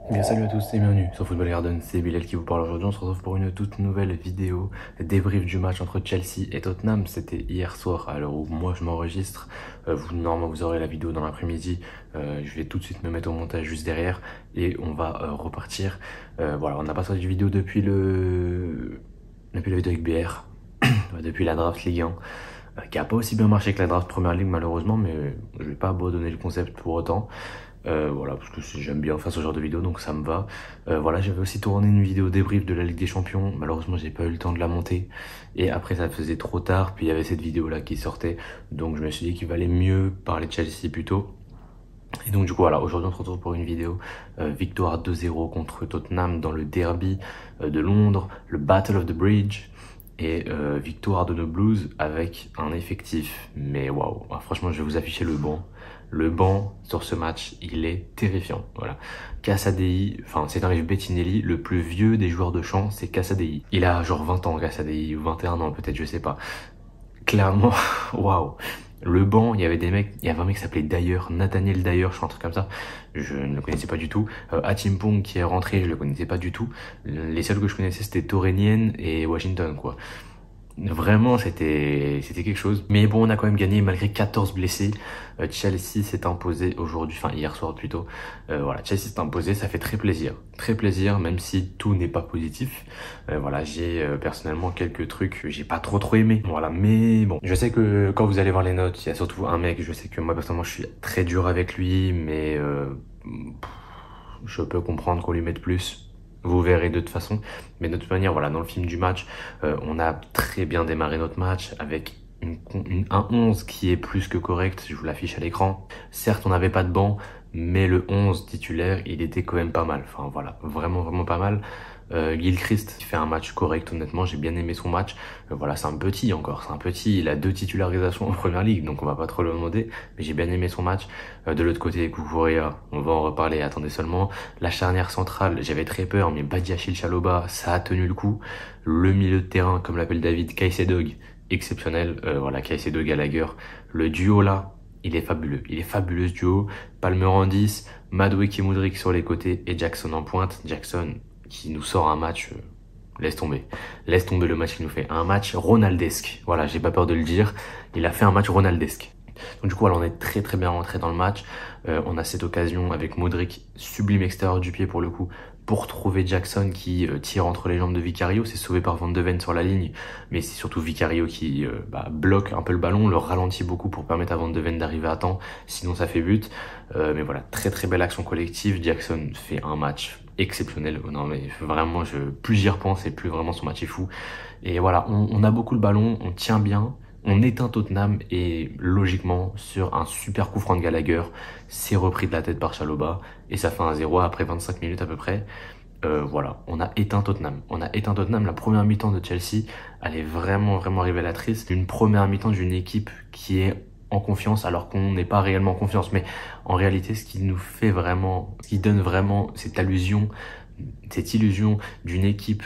Bien salut à tous et bienvenue sur Football Garden, c'est Bilal qui vous parle aujourd'hui. On se retrouve pour une toute nouvelle vidéo débrief du match entre Chelsea et Tottenham. C'était hier soir à l'heure où moi je m'enregistre. Normalement vous aurez la vidéo dans l'après-midi. Je vais tout de suite me mettre au montage juste derrière et on va repartir. Voilà, on n'a pas sorti de vidéo depuis la vidéo avec BR, depuis la draft Ligue 1. Qui a pas aussi bien marché que la draft Première Ligue malheureusement, mais je vais pas abandonner le concept pour autant. Voilà, parce que j'aime bien faire ce genre de vidéo, donc ça me va. Voilà, j'avais aussi tourné une vidéo débrief de la Ligue des Champions. Malheureusement, j'ai pas eu le temps de la monter. Et après, ça faisait trop tard. Puis il y avait cette vidéo-là qui sortait. Donc je me suis dit qu'il valait mieux parler de Chelsea plutôt. Et donc du coup, voilà, aujourd'hui on se retrouve pour une vidéo victoire 2-0 contre Tottenham dans le derby de Londres, le Battle of the Bridge. Et victoire de nos Blues avec un effectif. Mais waouh, franchement, je vais vous afficher le banc. Le banc sur ce match, il est terrifiant. Voilà. Cassadei, enfin c'est un Bettinelli, le plus vieux des joueurs de champ, c'est Cassadei. Il a genre 20 ans, Cassadei, ou 21 ans peut-être, je sais pas. Clairement, waouh. Le banc, il y avait des mecs, il y avait un mec qui s'appelait Dyer, Nathaniel Dyer, je crois un truc comme ça. Je ne le connaissais pas du tout. Atimpong qui est rentré, je le connaissais pas du tout. Les seuls que je connaissais c'était Torenien et Washington quoi. Vraiment, c'était quelque chose. Mais bon, on a quand même gagné malgré 14 blessés. Chelsea s'est imposé aujourd'hui, enfin hier soir plutôt. Voilà, Chelsea s'est imposé, ça fait très plaisir. Très plaisir, même si tout n'est pas positif. Voilà, j'ai personnellement quelques trucs que j'ai pas trop aimé. Voilà, mais bon, je sais que quand vous allez voir les notes, il y a surtout un mec, je sais que moi personnellement je suis très dur avec lui, mais je peux comprendre qu'on lui mette plus. Vous verrez de toute façon. Mais de toute manière, voilà, dans le film du match, on a très bien démarré notre match avec un 11 qui est plus que correct. Je vous l'affiche à l'écran. Certes, on n'avait pas de banc, mais le 11 titulaire, il était quand même pas mal. Enfin voilà, vraiment pas mal. Gilchrist fait un match correct, honnêtement, j'ai bien aimé son match. Voilà, c'est un petit encore, c'est un petit, il a 2 titularisations en première ligue, donc on va pas trop le demander, mais j'ai bien aimé son match. De l'autre côté, Cucurella, on va en reparler, attendez seulement. La charnière centrale, j'avais très peur, mais Badiachil Chaloba, ça a tenu le coup. Le milieu de terrain, comme l'appelle David, Kaisedog, exceptionnel. Voilà, Kaisedog Gallagher. Le duo là, il est fabuleux ce duo. Palmer en 10, Madueke Mudryk sur les côtés et Jackson en pointe. Jackson qui nous sort un match, laisse tomber. Laisse tomber le match qu'il nous fait. Un match ronaldesque. Voilà, j'ai pas peur de le dire. Il a fait un match ronaldesque. Donc du coup, alors, on est très bien rentré dans le match. On a cette occasion avec Modric, sublime extérieur du pied pour le coup, pour trouver Jackson qui tire entre les jambes de Vicario. C'est sauvé par Van de Ven sur la ligne, mais c'est surtout Vicario qui bloque un peu le ballon, le ralentit beaucoup pour permettre à Van de Ven d'arriver à temps, sinon ça fait but. Mais voilà, très belle action collective. Jackson fait un match exceptionnel. Non mais vraiment, plus j'y repense et plus vraiment son match est fou. Et voilà, on a beaucoup le ballon, on tient bien. On éteint Tottenham et logiquement sur un super coup franc de Gallagher, c'est repris de la tête par Chaloba et ça fait un 0 après 25 minutes à peu près. Voilà, on a éteint Tottenham. On a éteint Tottenham. La première mi-temps de Chelsea, elle est vraiment révélatrice. Une première mi-temps d'une équipe qui est en confiance alors qu'on n'est pas réellement en confiance. Mais en réalité, ce qui nous fait vraiment, ce qui donne vraiment cette illusion d'une équipe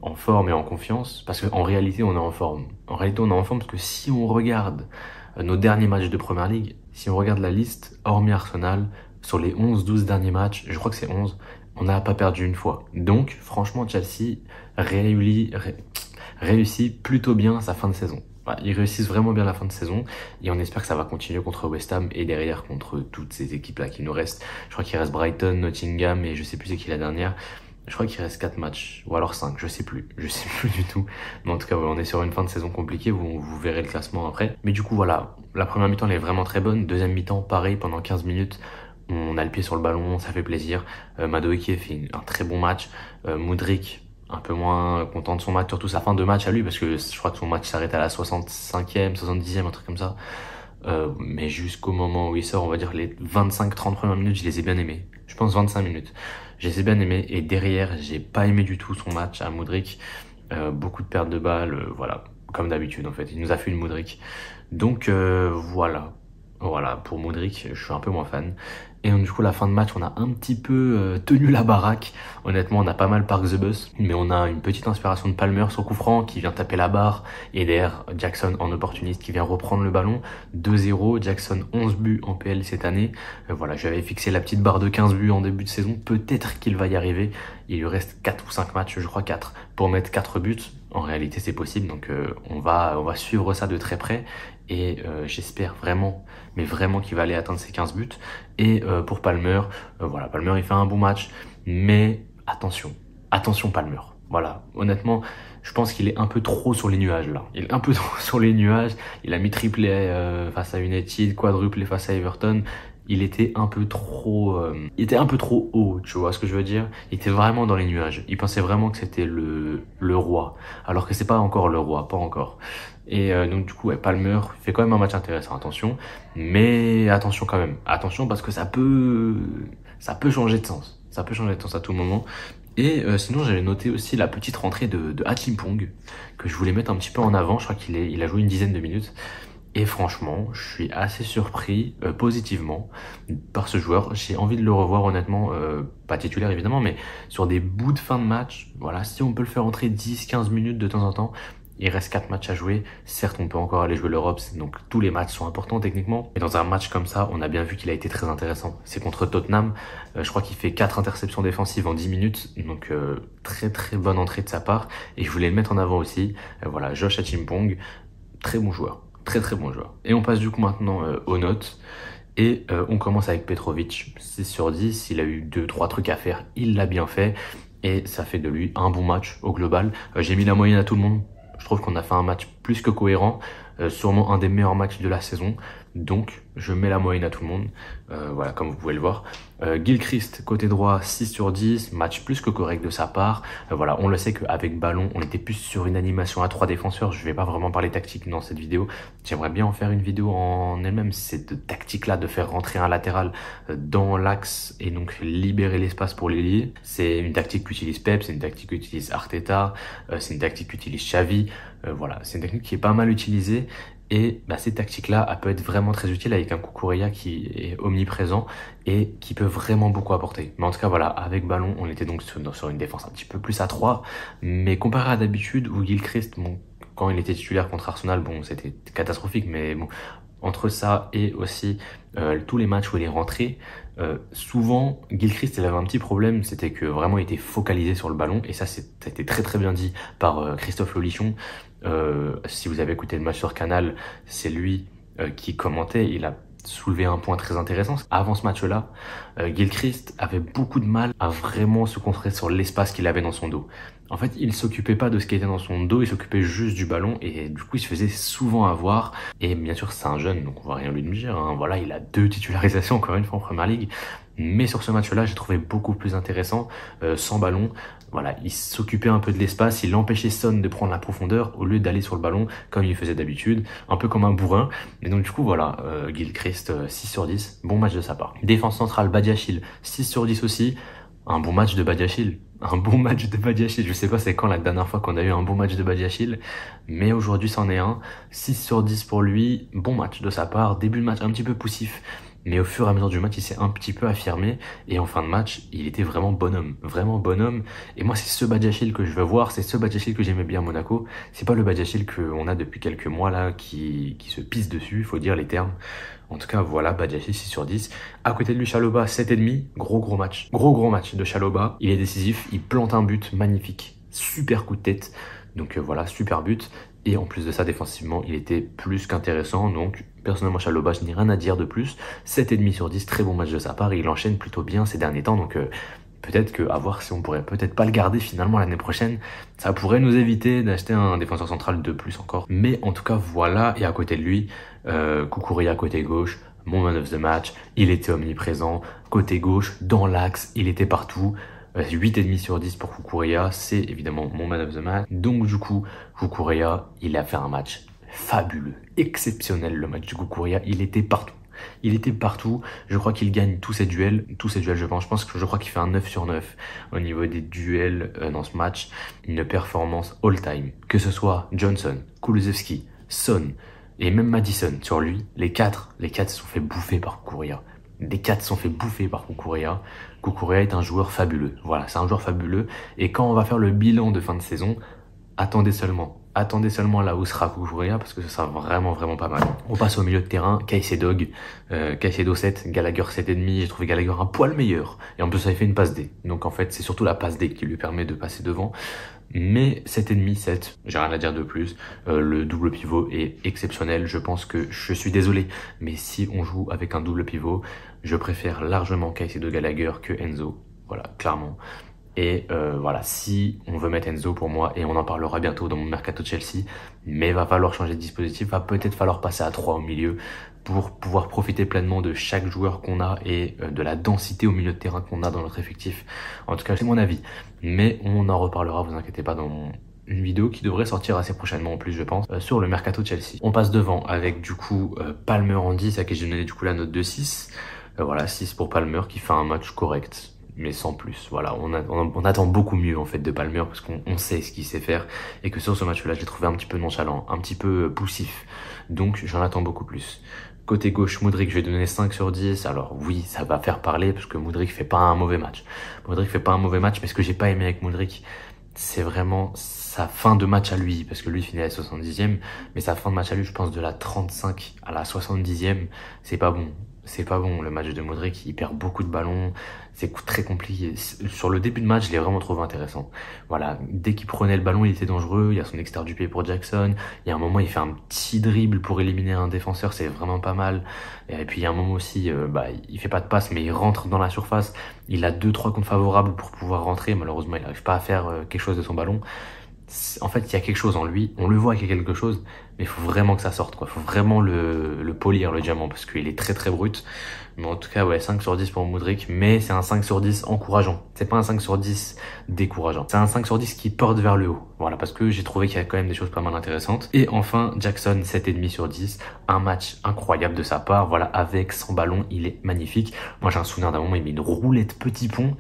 en forme et en confiance, parce qu'en réalité on est en forme. En réalité on est en forme parce que si on regarde nos derniers matchs de Première Ligue, si on regarde la liste, hormis Arsenal, sur les 11-12 derniers matchs, je crois que c'est 11, on n'a pas perdu une fois. Donc franchement Chelsea réussit plutôt bien sa fin de saison. Voilà, ils réussissent vraiment bien la fin de saison et on espère que ça va continuer contre West Ham et derrière contre toutes ces équipes là qui nous restent. Je crois qu'il reste Brighton, Nottingham et je sais plus c'est qui la dernière. Je crois qu'il reste 4 matchs, ou alors 5, je sais plus du tout. Mais en tout cas, ouais, on est sur une fin de saison compliquée, vous verrez le classement après. Mais du coup, voilà, la première mi-temps, elle est vraiment très bonne. Deuxième mi-temps, pareil, pendant 15 minutes, on a le pied sur le ballon, ça fait plaisir. Madueke fait un très bon match. Mudryk, un peu moins content de son match, surtout sa fin de match à lui, parce que je crois que son match s'arrête à la 65e, 70e, un truc comme ça. Mais jusqu'au moment où il sort, on va dire les 25-30 premières minutes, je les ai bien aimés. Je pense 25 minutes. Je les ai bien aimés et derrière, j'ai pas aimé du tout son match à Mudryk. Beaucoup de pertes de balles, voilà, comme d'habitude en fait. Il nous a fait une Mudryk. Donc voilà. Voilà, pour Modric, je suis un peu moins fan. Et donc, du coup, la fin de match, on a un petit peu tenu la baraque. Honnêtement, on a pas mal park the bus, mais on a une petite inspiration de Palmer sur coup franc qui vient taper la barre. Et derrière, Jackson en opportuniste qui vient reprendre le ballon. 2-0, Jackson 11 buts en PL cette année. Voilà, j'avais fixé la petite barre de 15 buts en début de saison. Peut-être qu'il va y arriver. Il lui reste 4 ou 5 matchs, je crois 4, pour mettre 4 buts. En réalité, c'est possible, donc on va suivre ça de très près. Et j'espère vraiment, mais vraiment qu'il va aller atteindre ses 15 buts. Et pour Palmer, voilà, Palmer il fait un bon match, mais attention Palmer. Voilà, honnêtement, je pense qu'il est un peu trop sur les nuages là. Il est un peu trop sur les nuages. Il a mis triplé face à United, quadruplé face à Everton. Il était un peu trop, haut, tu vois ce que je veux dire? Il était vraiment dans les nuages. Il pensait vraiment que c'était le roi, alors que c'est pas encore le roi, pas encore. Et donc du coup, ouais, Palmer fait quand même un match intéressant, attention. Mais attention quand même, attention parce que ça peut changer de sens. Ça peut changer de sens à tout moment. Et sinon, j'avais noté aussi la petite rentrée de Achimpong, que je voulais mettre un petit peu en avant. Je crois il a joué une dizaine de minutes. Et franchement, je suis assez surpris positivement par ce joueur. J'ai envie de le revoir honnêtement, pas titulaire évidemment, mais sur des bouts de fin de match. Voilà, si on peut le faire entrer 10-15 minutes de temps en temps, il reste 4 matchs à jouer. Certes, on peut encore aller jouer l'Europe, donc tous les matchs sont importants techniquement. Mais dans un match comme ça, on a bien vu qu'il a été très intéressant. C'est contre Tottenham. Je crois qu'il fait 4 interceptions défensives en 10 minutes. Donc très très bonne entrée de sa part. Et je voulais le mettre en avant aussi. Voilà, Josh Achimpong, très bon joueur. Très très bon joueur. Et on passe du coup maintenant aux notes. Et on commence avec Petrovic. 6 sur 10, il a eu 2-3 trucs à faire. Il l'a bien fait. Et ça fait de lui un bon match au global. J'ai mis la moyenne à tout le monde. Je trouve qu'on a fait un match plus que cohérent, sûrement un des meilleurs matchs de la saison. Donc, je mets la moyenne à tout le monde. Voilà, comme vous pouvez le voir. Gilchrist, côté droit, 6 sur 10, match plus que correct de sa part. Voilà, on le sait qu'avec ballon, on était plus sur une animation à 3 défenseurs. Je vais pas vraiment parler tactique dans cette vidéo. J'aimerais bien en faire une vidéo en elle-même. Cette tactique-là de faire rentrer un latéral dans l'axe et donc libérer l'espace pour l'ailier. C'est une tactique qu'utilise Pep, c'est une tactique qu'utilise Arteta, c'est une tactique qu'utilise Xavi. Voilà, c'est une technique qui est pas mal utilisée. Et bah, ces tactiques-là, elles peuvent être vraiment très utiles avec un Cucurella qui est omniprésent et qui peut vraiment beaucoup apporter. Mais en tout cas, voilà, avec ballon, on était donc sur une défense un petit peu plus à 3. Mais comparé à d'habitude, où Gilchrist, bon, quand il était titulaire contre Arsenal, bon, c'était catastrophique, mais bon, entre ça et aussi tous les matchs où il est rentré, souvent Gilchrist il avait un petit problème, c'était que vraiment il était focalisé sur le ballon, et ça c'était très très bien dit par Christophe Lolichon. Si vous avez écouté le match sur Canal, c'est lui qui commentait. Il a soulevé un point très intéressant. Avant ce match-là, Gilchrist avait beaucoup de mal à vraiment se concentrer sur l'espace qu'il avait dans son dos. En fait, il s'occupait pas de ce qui était dans son dos, il s'occupait juste du ballon, et du coup il se faisait souvent avoir. Et bien sûr c'est un jeune, donc on va rien lui dire, hein. Voilà, il a 2 titularisations encore une fois en Première Ligue. Mais sur ce match-là, j'ai trouvé beaucoup plus intéressant, sans ballon. Voilà, il s'occupait un peu de l'espace, il empêchait Son de prendre la profondeur au lieu d'aller sur le ballon comme il faisait d'habitude, un peu comme un bourrin. Et donc du coup voilà, Gilchrist 6 sur 10, bon match de sa part. Défense centrale, Badiachil, 6 sur 10 aussi, un bon match de Badiachil. Un bon match de Badiachil, je sais pas c'est quand la dernière fois qu'on a eu un bon match de Badiachil, mais aujourd'hui c'en est un. 6 sur 10 pour lui, bon match de sa part, début de match un petit peu poussif. Mais au fur et à mesure du match, il s'est un petit peu affirmé. Et en fin de match, il était vraiment bonhomme. Vraiment bonhomme. Et moi, c'est ce Badiachil que je veux voir. C'est ce Badiachil que j'aimais bien à Monaco. C'est pas le Badiachil qu'on a depuis quelques mois là, qui se pisse dessus, il faut dire les termes. En tout cas, voilà, Badiachil 6 sur 10. À côté de lui, Chalobah 7,5. Gros match. Gros match de Chalobah. Il est décisif. Il plante un but magnifique. Super coup de tête. Donc voilà, super but. Et en plus de ça, défensivement, il était plus qu'intéressant. Donc, personnellement, Chalobah, je n'ai rien à dire de plus. 7,5 sur 10, très bon match de sa part. Et il enchaîne plutôt bien ces derniers temps. Donc, peut-être à voir si on pourrait peut-être pas le garder finalement l'année prochaine. Ça pourrait nous éviter d'acheter un défenseur central de plus encore. Mais en tout cas, voilà. Et à côté de lui, Cucurella côté gauche, mon man of the match. Il était omniprésent. Côté gauche, dans l'axe, il était partout. 8,5 sur 10 pour Cucurella, c'est évidemment mon man of the match. Donc du coup, Cucurella, il a fait un match fabuleux, exceptionnel le match de Cucurella, il était partout. Il était partout, je crois qu'il gagne tous ses duels je crois qu'il fait un 9 sur 9 au niveau des duels dans ce match, une performance all-time. Que ce soit Johnson, Kulusevski, Son, Et même Madison, sur lui, les quatre se sont fait bouffer par Kukurea. Les quatre se sont fait bouffer par Kukurea. Kukurea est un joueur fabuleux. Voilà, c'est un joueur fabuleux. Et quand on va faire le bilan de fin de saison, attendez seulement. Attendez seulement là où sera Kukurea parce que ce sera vraiment pas mal. On passe au milieu de terrain, Caicedo, Caicedo 7, Gallagher 7,5. J'ai trouvé Gallagher un poil meilleur. Et en plus, ça a fait une passe D. Donc en fait, c'est surtout la passe D qui lui permet de passer devant. Mais 7,5, 7, j'ai rien à dire de plus. Le double pivot est exceptionnel. Je pense que, je suis désolé, mais si on joue avec un double pivot, je préfère largement Caicedo Gallagher que Enzo. Voilà, clairement. Et voilà, si on veut mettre Enzo pour moi, et on en parlera bientôt dans mon mercato Chelsea, mais va falloir changer de dispositif, va peut-être falloir passer à 3 au milieu pour pouvoir profiter pleinement de chaque joueur qu'on a et de la densité au milieu de terrain qu'on a dans notre effectif. En tout cas, c'est mon avis. Mais on en reparlera, vous inquiétez pas, dans une vidéo qui devrait sortir assez prochainement en plus, je pense, sur le mercato Chelsea. On passe devant avec du coup Palmer en 10, à qui j'ai donné du coup la note de 6. Voilà, 6 pour Palmer qui fait un match correct, mais sans plus. Voilà, on attend beaucoup mieux en fait de Palmer parce qu'on sait ce qu'il sait faire et que sur ce match-là, je l'ai trouvé un petit peu nonchalant, un petit peu poussif. Donc j'en attends beaucoup plus. Côté gauche, Mudryk, je vais donner 5 sur 10. Alors oui, ça va faire parler parce que Mudryk fait pas un mauvais match. Mudryk fait pas un mauvais match, mais ce que j'ai pas aimé avec Mudryk, c'est vraiment sa fin de match à lui, parce que lui finit à la 70e, mais sa fin de match à lui, je pense de la 35 à la 70e, c'est pas bon. C'est pas bon, le match de Modric, il perd beaucoup de ballons, c'est très compliqué. Sur le début de match, je l'ai vraiment trouvé intéressant. Voilà, dès qu'il prenait le ballon, il était dangereux, il y a son extérieur du pied pour Jackson, il y a un moment, il fait un petit dribble pour éliminer un défenseur, c'est vraiment pas mal. Et puis il y a un moment aussi, il fait pas de passe, mais il rentre dans la surface, il a 2-3 comptes favorables pour pouvoir rentrer, malheureusement, il n'arrive pas à faire quelque chose de son ballon. En fait, il y a quelque chose en lui, on le voit qu'il y a quelque chose, mais il faut vraiment que ça sorte, quoi. Il faut vraiment le polir, le diamant, parce qu'il est très brut. Mais en tout cas, ouais, 5 sur 10 pour Mudryk, mais c'est un 5 sur 10 encourageant. C'est pas un 5 sur 10 décourageant. C'est un 5 sur 10 qui porte vers le haut. Voilà, parce que j'ai trouvé qu'il y a quand même des choses pas mal intéressantes. Et enfin, Jackson, 7,5 sur 10. Un match incroyable de sa part. Voilà, avec son ballon, il est magnifique. Moi, j'ai un souvenir d'un moment, il met une roulette petit pont.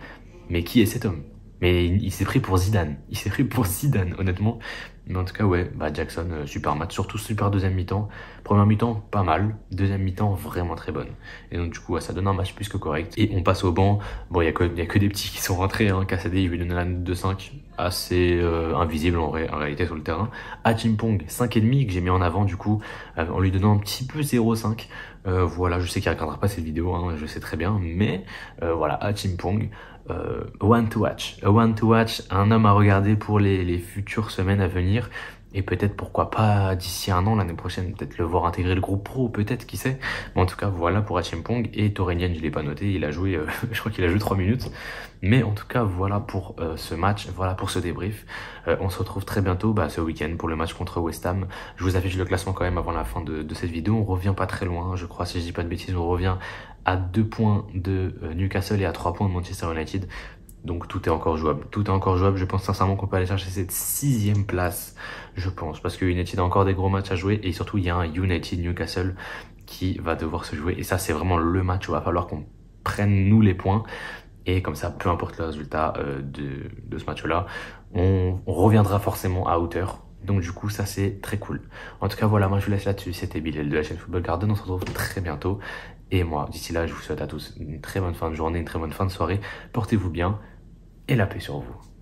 Mais qui est cet homme? Mais il s'est pris pour Zidane. Il s'est pris pour Zidane, honnêtement. Mais en tout cas, ouais, Jackson, super match. Surtout super deuxième mi-temps. Première mi-temps, pas mal. Deuxième mi-temps, vraiment très bonne. Et donc, du coup, ouais, ça donne un match plus que correct. Et on passe au banc. Bon, il y a que des petits qui sont rentrés. Hein. KCD, il lui donne la note de 5. Assez invisible en réalité sur le terrain. Achimpong, 5,5 que j'ai mis en avant, du coup, en lui donnant un petit peu 0,5. Voilà, je sais qu'il ne regardera pas cette vidéo, hein, je sais très bien. Mais voilà, Achimpong. One to watch, un homme à regarder pour les futures semaines à venir et peut-être pourquoi pas d'ici un an, l'année prochaine, peut-être le voir intégrer le groupe pro, peut-être, qui sait. Mais en tout cas, voilà pour Achimpong. Et Torregian, je l'ai pas noté, il a joué, je crois qu'il a joué 3 minutes. Mais en tout cas, voilà pour ce match, voilà pour ce débrief. On se retrouve très bientôt ce week-end pour le match contre West Ham. Je vous affiche le classement quand même avant la fin de cette vidéo. On revient pas très loin, je crois, si je dis pas de bêtises, on revient à 2 points de Newcastle et à 3 points de Manchester United. Donc tout est encore jouable. Tout est encore jouable. Je pense sincèrement qu'on peut aller chercher cette 6e place, je pense. Parce que United a encore des gros matchs à jouer. Et surtout, il y a un United Newcastle qui va devoir se jouer. Et ça, c'est vraiment le match où il va falloir qu'on prenne nous les points. Et comme ça, peu importe le résultat de ce match-là, on reviendra forcément à hauteur. Donc du coup, ça c'est très cool. En tout cas, voilà, moi je vous laisse là-dessus. C'était Bilal de la chaîne Football Garden. On se retrouve très bientôt. Et moi, d'ici là, je vous souhaite à tous une très bonne fin de journée, une très bonne fin de soirée. Portez-vous bien et la paix sur vous.